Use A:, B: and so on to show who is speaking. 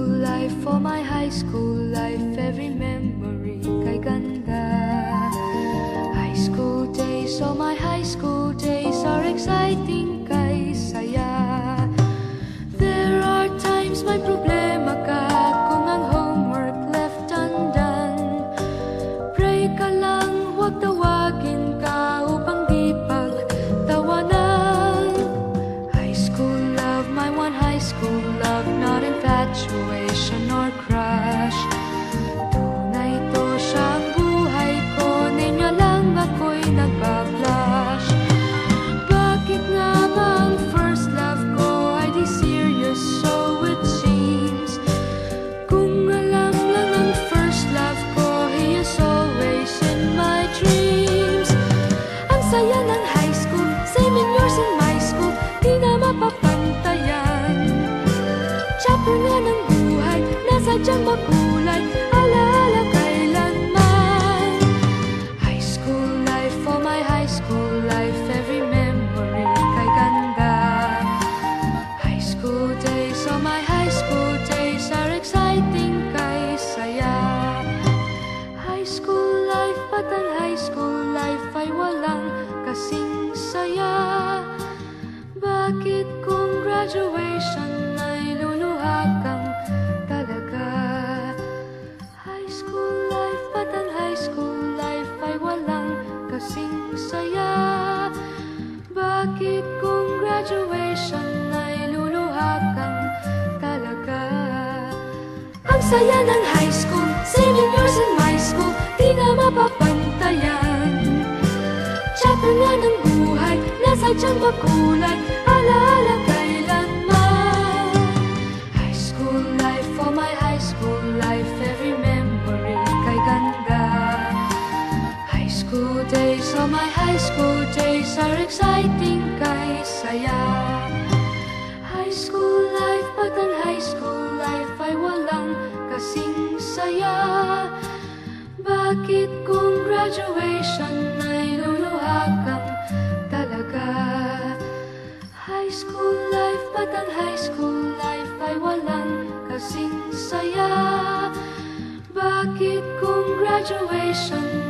A: school life, for my high school life, every memory kay ganda. High school days, oh my high school days are exciting kay saya. There are times may problema ka kung ang homework left undone. Pray ka lang, huwag tawagin ka upang di pagtawanan. High school love, my one high school love, not infatuation or crush. Tunay to siyang buhay ko, niya lang ako'y nagbablush. Bakit nga ba ang first love ko ay di serious, so it seems? Kung alam lang ang first love ko, he is always in my dreams. Ang saya ng high school, same in yours in my school, di na mapapantayan. Chapter nga ng buhay, nasadyang makulay, alaala kailanman. High school life, for my high school life, every memory kay ganda. High school days, oh my high school days are exciting kay saya. High school life, but ang high school life ay walang kasing saya. Bakit kung graduation ay luluha kang talaga? High school life, but ang high school life ay walang kasing saya. Bakit kung graduation ay luluha kang talaga? Ang saya ng high school, same in yours in my school, di na mapapantayan. Chapter nga ng buhay, nasadyang makulay, alaala kailanman. High school life, for my high school life, every memory kay ganda. High school days, oh my high school days are exciting kay saya. High school life, but ang high school life ay walang kasing saya. Bakit kung graduation ay luluha kang talaga? High school life, but ang high school life ay walang kasing saya. Bakit kung graduation